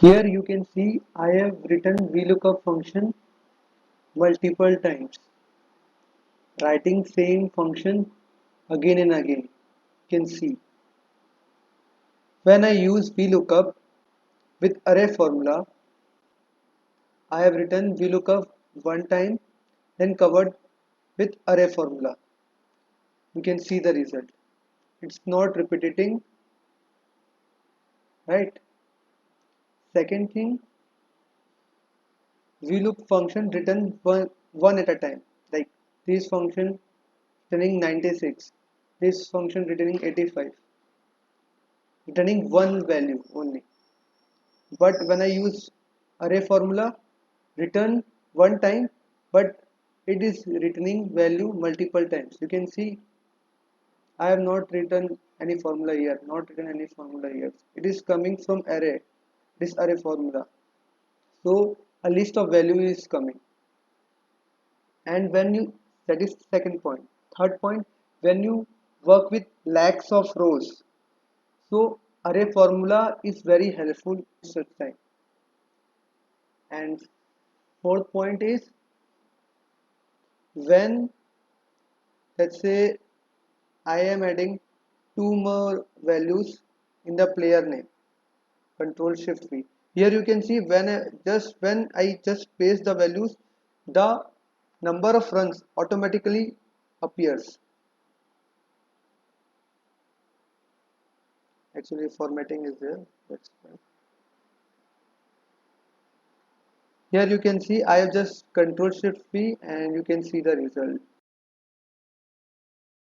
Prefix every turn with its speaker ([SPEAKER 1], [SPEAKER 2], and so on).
[SPEAKER 1] Here you can see I have written VLOOKUP function multiple times, writing same function again and again. You can see when I use VLOOKUP with array formula, I have written VLOOKUP one time, then covered with array formula. You can see the result. It's not repeating, right? Second thing, VLOOK function written one at a time. Like this function returning 96, this function returning 85, returning one value only. But when I use array formula, return one time, but it is returning value multiple times. You can see I have not written any formula here, not written any formula here. It is coming from array, this array formula. So a list of value is coming. And when you, that is second point. Third point, when you work with lakhs of rows, so array formula is very helpful such time. And fourth point is when, let's say, I am adding two more values in the player name, control shift V. Here you can see when I just paste the values, the number of runs automatically appears. Actually formatting is there. That's fine. Here you can see I have just control shift V and you can see the result.